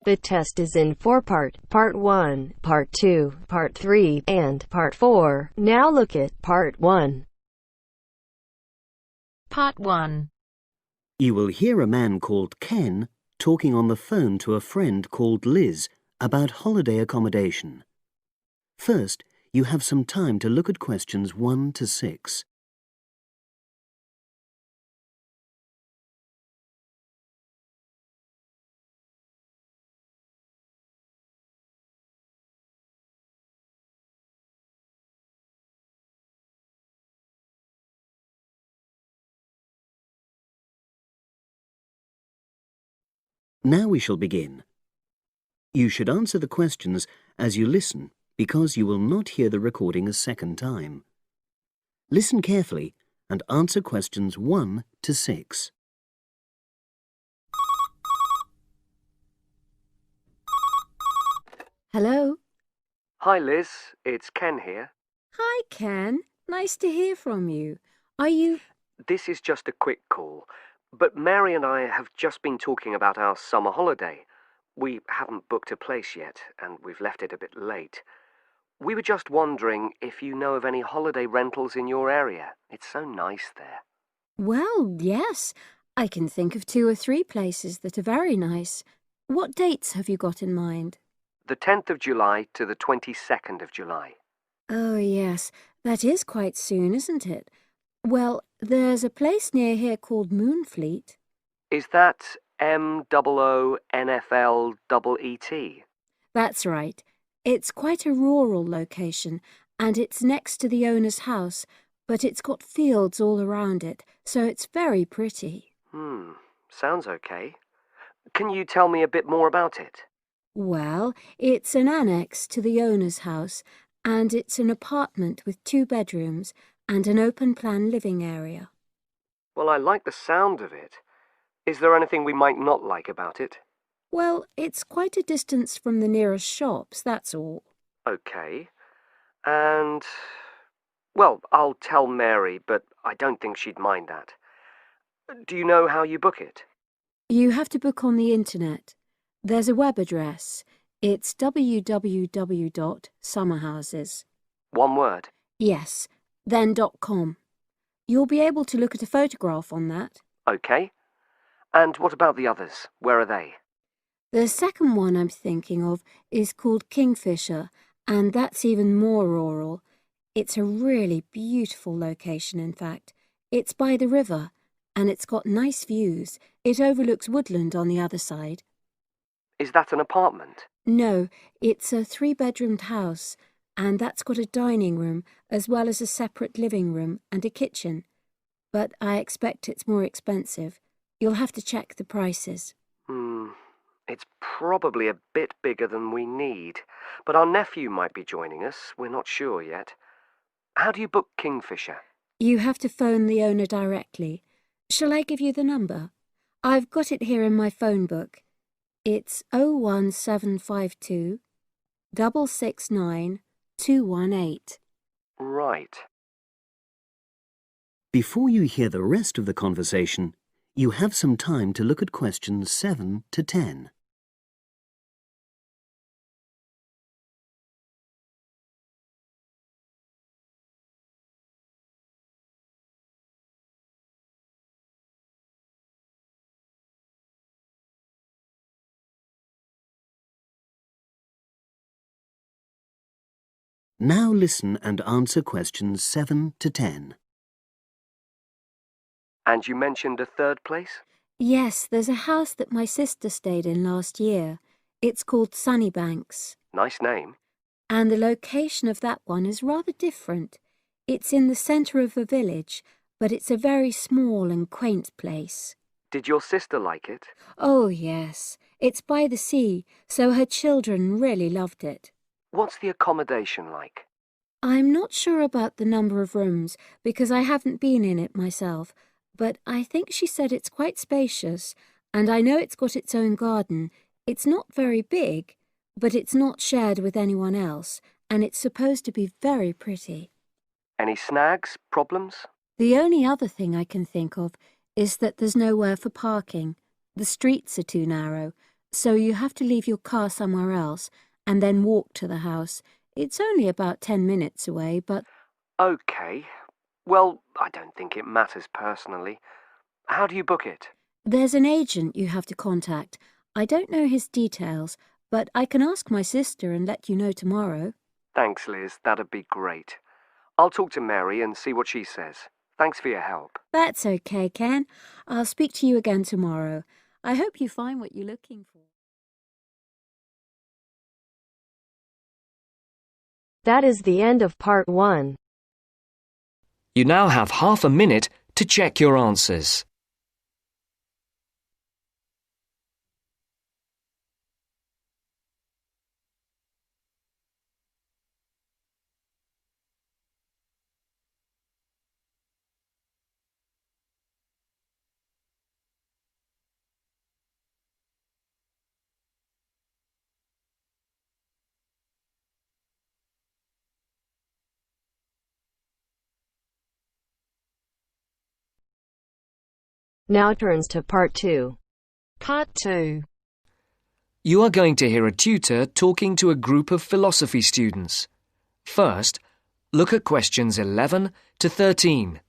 The test is in 4 parts: Part 1, Part 2, Part 3, and Part 4. Now look at Part 1. Part 1. You will hear a man called Ken talking on the phone to a friend called Liz about holiday accommodation. First, you have some time to look at questions 1 to 6. Now we shall begin. You should answer the questions as you listen because you will not hear the recording a second time. Listen carefully and answer questions 1 to 6. Hello? Hi Liz, it's Ken here. Hi, Ken. Nice to hear from you. Are you... This is just a quick call, but Mary and I have just been talking about our summer holiday. We haven't booked a place yet, and we've left it a bit late. We were just wondering if you know of any holiday rentals in your area. It's so nice there. Well, yes. I can think of 2 or 3 places that are very nice. What dates have you got in mind? The 10th of July to the 22nd of July. Oh, yes. That is quite soon, isn't it? Well, there's a place near here called Moonfleet. Is that MOONFLEET? That's right. It's quite a rural location, and it's next to the owner's house, but it's got fields all around it, so it's very pretty. Sounds okay. Can you tell me a bit more about it? Well, it's an annex to the owner's house, and it's an apartment with 2 bedrooms and an open-plan living area. Well, I like the sound of it. Is there anything we might not like about it? Well, it's quite a distance from the nearest shops, that's all. Okay. And... well, I'll tell Mary, but I don't think she'd mind that. Do you know how you book it? You have to book on the internet. There's a web address. It's www.summerhouses. One word? Yes, then .com. You'll be able to look at a photograph on that. Okay. And what about the others? Where are they? The second one I'm thinking of is called Kingfisher, and that's even more rural. It's a really beautiful location, in fact. It's by the river, and it's got nice views. It overlooks woodland on the other side. Is that an apartment? No, it's a 3-bedroomed house, and that's got a dining room as well as a separate living room and a kitchen. But I expect it's more expensive. You'll have to check the prices. It's probably a bit bigger than we need, but our nephew might be joining us. We're not sure yet. How do you book Kingfisher? You have to phone the owner directly. Shall I give you the number? I've got it here in my phone book. It's 01752 669 218. Right. Before you hear the rest of the conversation, you have some time to look at questions 7 to 10. Now listen and answer questions 7 to 10. And you mentioned a third place? Yes, there's a house that my sister stayed in last year. It's called Sunnybanks. Nice name. And the location of that one is rather different. It's in the centre of a village, but it's a very small and quaint place. Did your sister like it? Oh, yes. It's by the sea, so her children really loved it. What's the accommodation like? I'm not sure about the number of rooms because I haven't been in it myself, but I think she said it's quite spacious, and I know it's got its own garden. It's not very big, but it's not shared with anyone else, and it's supposed to be very pretty. Any snags, problems? The only other thing I can think of is that there's nowhere for parking. The streets are too narrow, so you have to leave your car somewhere else and then walk to the house. It's only about 10 minutes away, but... OK. Well, I don't think it matters personally. How do you book it? There's an agent you have to contact. I don't know his details, but I can ask my sister and let you know tomorrow. Thanks, Liz. That'd be great. I'll talk to Mary and see what she says. Thanks for your help. That's okay, Ken. I'll speak to you again tomorrow. I hope you find what you're looking for. That is the end of part 1. You now have half a minute to check your answers. Now turns to part 2. Part 2. You are going to hear a tutor talking to a group of philosophy students. First, look at questions 11 to 13.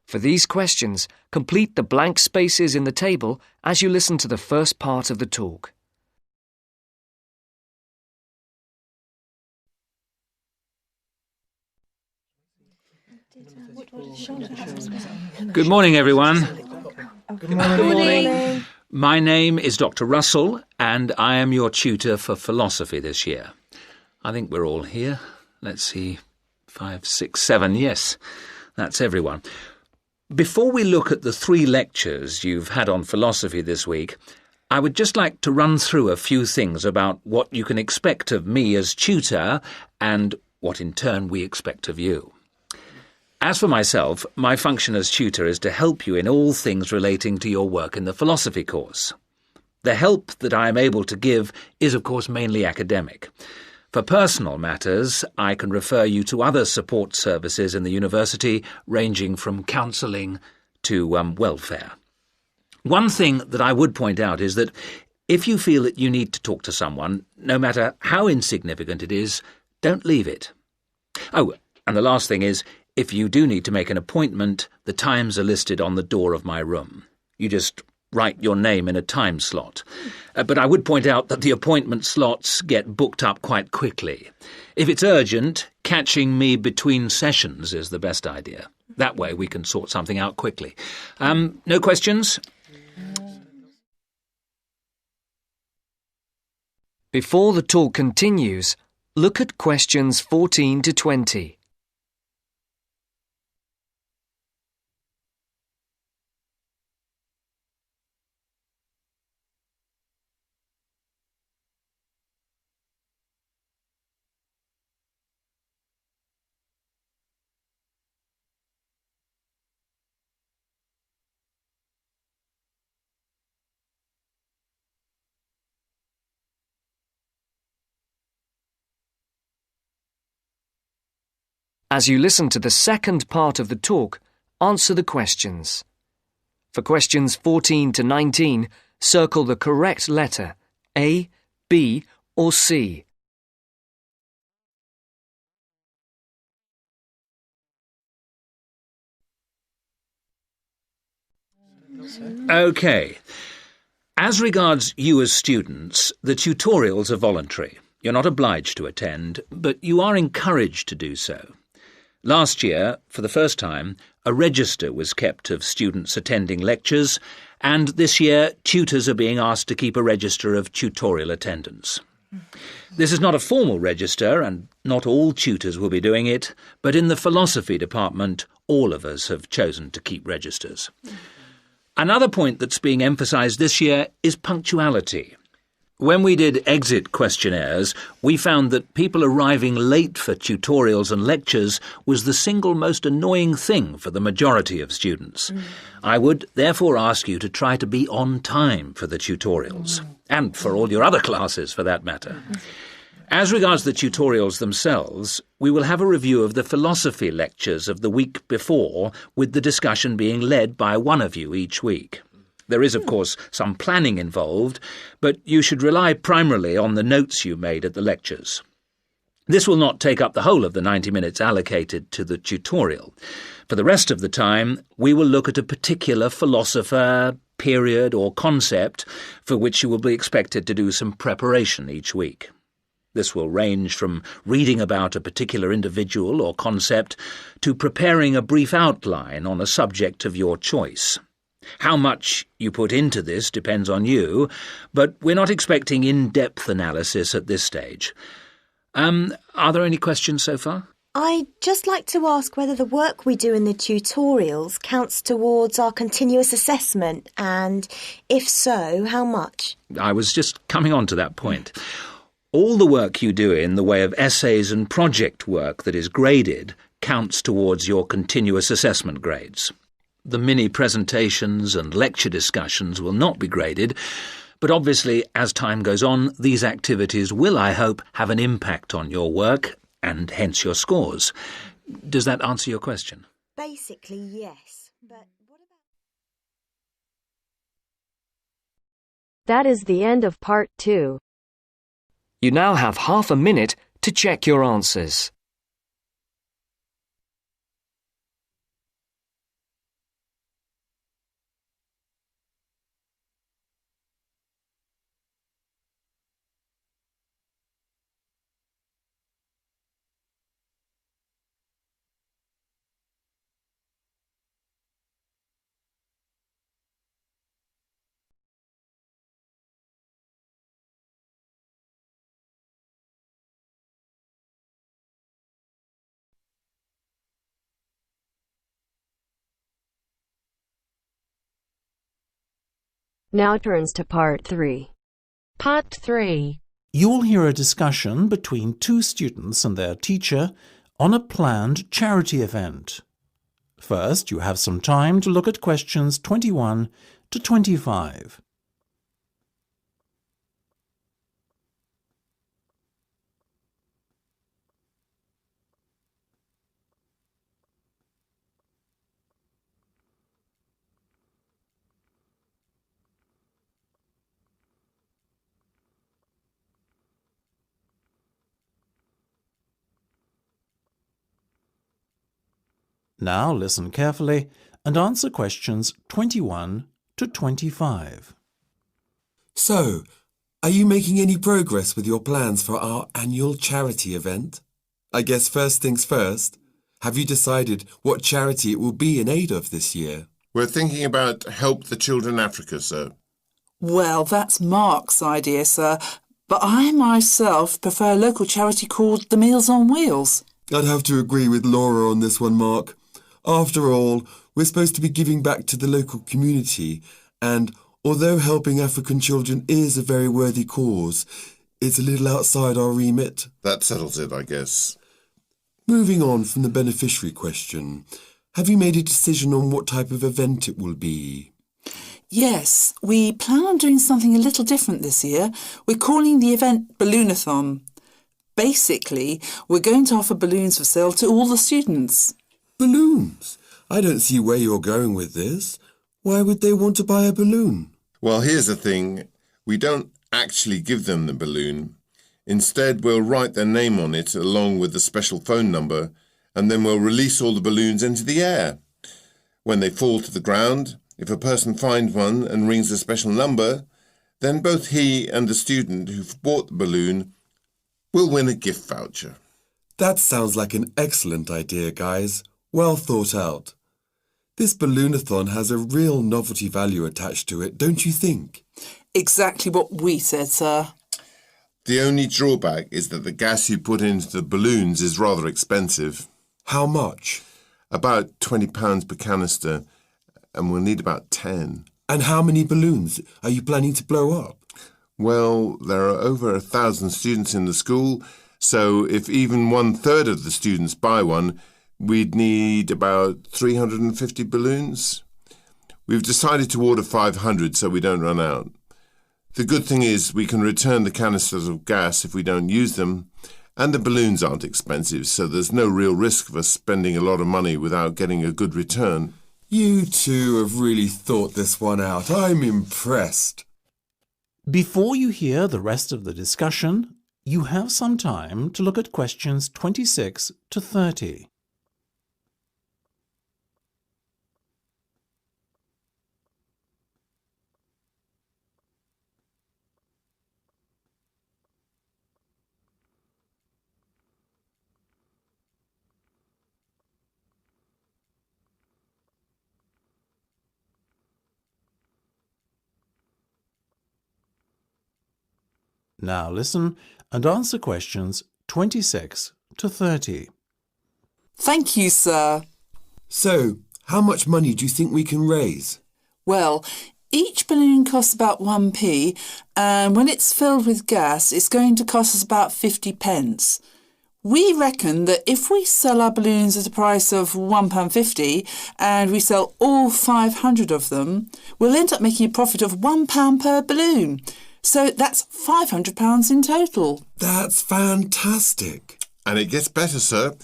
For these questions, complete the blank spaces in the table as you listen to the first part of the talk. Good morning, everyone. Good morning. My name is Dr. Russell, and I am your tutor for philosophy this year. I think we're all here. Let's see, 5, 6, 7. Yes, that's everyone. Before we look at the 3 lectures you've had on philosophy this week, I would just like to run through a few things about what you can expect of me as tutor and what in turn we expect of you. As for myself, my function as tutor is to help you in all things relating to your work in the philosophy course. The help that I am able to give is, of course, mainly academic. For personal matters, I can refer you to other support services in the university, ranging from counselling to welfare. One thing that I would point out is that if you feel that you need to talk to someone, no matter how insignificant it is, don't leave it. Oh, and the last thing is, if you do need to make an appointment, the times are listed on the door of my room. You just write your name in a time slot. But I would point out that the appointment slots get booked up quite quickly. If it's urgent, catching me between sessions is the best idea. That way we can sort something out quickly. No questions? Before the talk continues, look at questions 14 to 20. As you listen to the second part of the talk, answer the questions. For questions 14 to 19, circle the correct letter, A, B, or C. OK. As regards you as students, the tutorials are voluntary. You're not obliged to attend, but you are encouraged to do so. Last year, for the first time, a register was kept of students attending lectures, and this year tutors are being asked to keep a register of tutorial attendance. This is not a formal register, and not all tutors will be doing it, but in the philosophy department, all of us have chosen to keep registers. Another point that's being emphasised this year is punctuality. When we did exit questionnaires, we found that people arriving late for tutorials and lectures was the single most annoying thing for the majority of students. I would therefore ask you to try to be on time for the tutorials, and for all your other classes for that matter. As regards the tutorials themselves, we will have a review of the philosophy lectures of the week before, with the discussion being led by one of you each week. There is, of course, some planning involved, but you should rely primarily on the notes you made at the lectures. This will not take up the whole of the 90 minutes allocated to the tutorial. For the rest of the time, we will look at a particular philosopher, period or concept for which you will be expected to do some preparation each week. This will range from reading about a particular individual or concept to preparing a brief outline on a subject of your choice. How much you put into this depends on you, but we're not expecting in-depth analysis at this stage. Are there any questions so far? I'd just like to ask whether the work we do in the tutorials counts towards our continuous assessment, and if so, how much? I was just coming on to that point. All the work you do in the way of essays and project work that is graded counts towards your continuous assessment grades. The mini presentations and lecture discussions will not be graded, but obviously, as time goes on, these activities will, I hope, have an impact on your work and hence your scores. Does that answer your question? Basically, yes. But what about... That is the end of part 2. You now have half a minute to check your answers. Now turns to part 3. Part 3. You will hear a discussion between two students and their teacher on a planned charity event. First, you have some time to look at questions 21 to 25. Now listen carefully and answer questions 21 to 25. So, are you making any progress with your plans for our annual charity event? I guess first things first. Have you decided what charity it will be in aid of this year? We're thinking about Help the Children Africa, sir. Well, that's Mark's idea, sir, but I myself prefer a local charity called the Meals on Wheels. I'd have to agree with Laura on this one, Mark. After all, we're supposed to be giving back to the local community, and although helping African children is a very worthy cause, it's a little outside our remit. That settles it, I guess. Moving on from the beneficiary question, have you made a decision on what type of event it will be? Yes, we plan on doing something a little different this year. We're calling the event Balloonathon. Basically, we're going to offer balloons for sale to all the students. Balloons? I don't see where you're going with this. Why would they want to buy a balloon? Well, here's the thing. We don't actually give them the balloon. Instead, we'll write their name on it along with the special phone number, and then we'll release all the balloons into the air. When they fall to the ground, if a person finds one and rings a special number, then both he and the student who've bought the balloon will win a gift voucher. That sounds like an excellent idea, guys. Well thought out. This Balloonathon has a real novelty value attached to it, don't you think? Exactly what we said, sir. The only drawback is that the gas you put into the balloons is rather expensive. How much? About £20 per canister, and we'll need about 10. And how many balloons are you planning to blow up? Well, there are over 1,000 students in the school, so if even 1/3 of the students buy one, we'd need about 350 balloons. We've decided to order 500 so we don't run out. The good thing is we can return the canisters of gas if we don't use them, and the balloons aren't expensive, so there's no real risk of us spending a lot of money without getting a good return. You two have really thought this one out. I'm impressed. Before you hear the rest of the discussion, you have some time to look at questions 26 to 30. Now listen and answer questions 26 to 30. Thank you, sir. So, how much money do you think we can raise? Well, each balloon costs about 1p, and when it's filled with gas, it's going to cost us about 50 pence. We reckon that if we sell our balloons at a price of £1.50 and we sell all 500 of them, we'll end up making a profit of £1 per balloon. So that's £500 in total. That's fantastic. And it gets better, sir.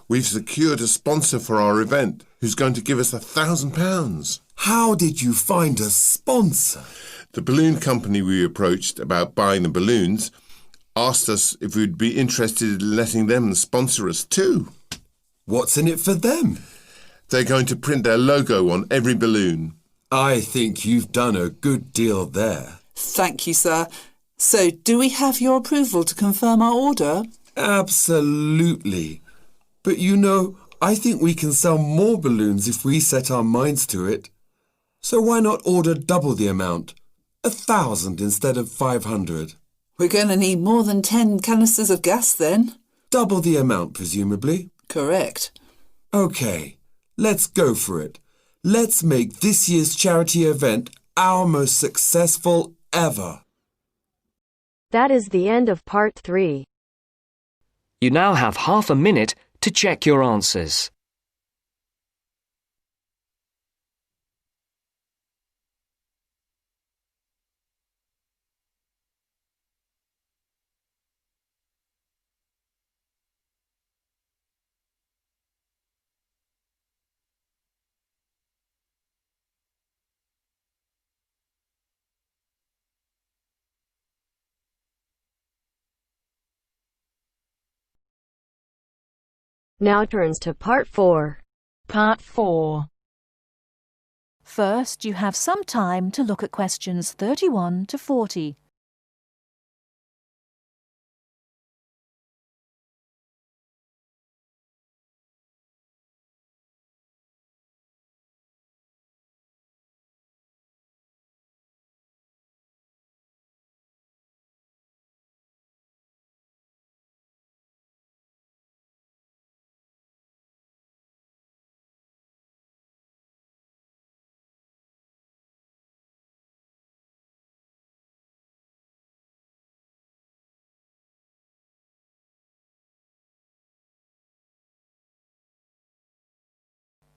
We've secured a sponsor for our event who's going to give us £1,000. How did you find a sponsor? The balloon company we approached about buying the balloons asked us if we'd be interested in letting them sponsor us too. What's in it for them? They're going to print their logo on every balloon. I think you've done a good deal there. Thank you, sir. So, do we have your approval to confirm our order? Absolutely. But you know, I think we can sell more balloons if we set our minds to it. So why not order double the amount? 1,000 instead of 500. We're going to need more than 10 canisters of gas then. Double the amount, presumably. Correct. OK, let's go for it. Let's make this year's charity event our most successful ever. That is the end of part 3. You now have half a minute to check your answers. Now turns to part 4. Part 4. First, you have some time to look at questions 31 to 40.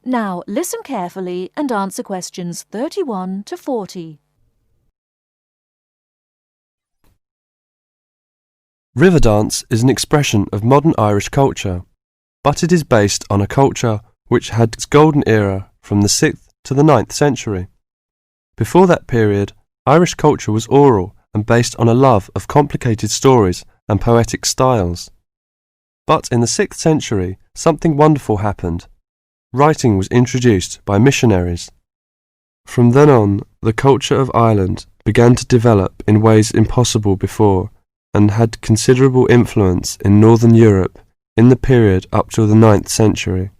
Now listen carefully and answer questions 31 to 40. River dance is an expression of modern Irish culture, but it is based on a culture which had its golden era from the 6th to the 9th century. Before that period, Irish culture was oral and based on a love of complicated stories and poetic styles. But in the 6th century, something wonderful happened. Writing was introduced by missionaries. From then on, the culture of Ireland began to develop in ways impossible before and had considerable influence in Northern Europe in the period up to the 9th century.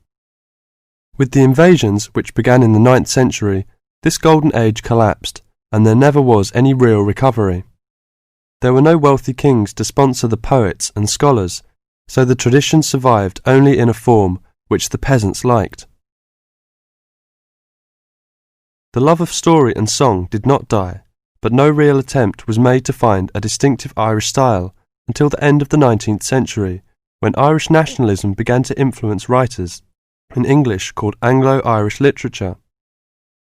With the invasions which began in the 9th century, this golden age collapsed and there never was any real recovery. There were no wealthy kings to sponsor the poets and scholars, so the tradition survived only in a form which the peasants liked. The love of story and song did not die, but no real attempt was made to find a distinctive Irish style until the end of the 19th century, when Irish nationalism began to influence writers in English called Anglo-Irish literature.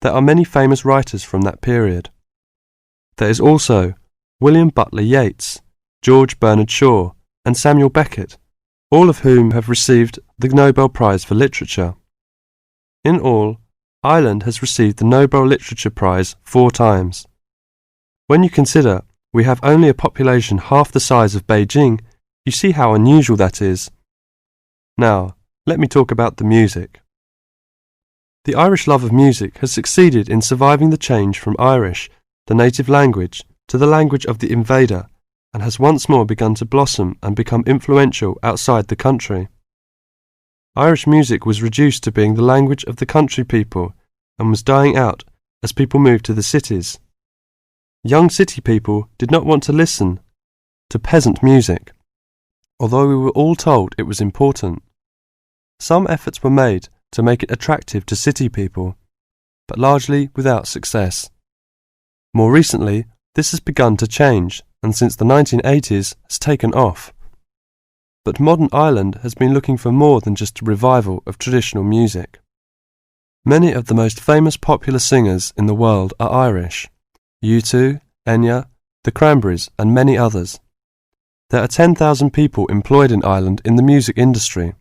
There are many famous writers from that period. There is also William Butler Yeats, George Bernard Shaw, and Samuel Beckett, all of whom have received the Nobel Prize for Literature. In all, Ireland has received the Nobel Literature Prize 4 times. When you consider we have only a population half the size of Beijing, you see how unusual that is. Now, let me talk about the music. The Irish love of music has succeeded in surviving the change from Irish, the native language, to the language of the invader, and has once more begun to blossom and become influential outside the country. Irish music was reduced to being the language of the country people and was dying out as people moved to the cities. Young city people did not want to listen to peasant music, although we were all told it was important. Some efforts were made to make it attractive to city people, but largely without success. More recently, this has begun to change, and since the 1980s has taken off. But modern Ireland has been looking for more than just a revival of traditional music. Many of the most famous popular singers in the world are Irish: U2, Enya, the Cranberries, and many others. There are 10,000 people employed in Ireland in the music industry.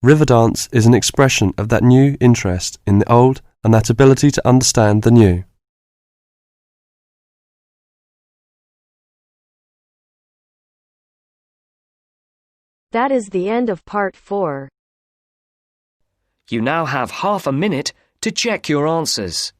Riverdance is an expression of that new interest in the old and that ability to understand the new. That is the end of part 4. You now have half a minute to check your answers.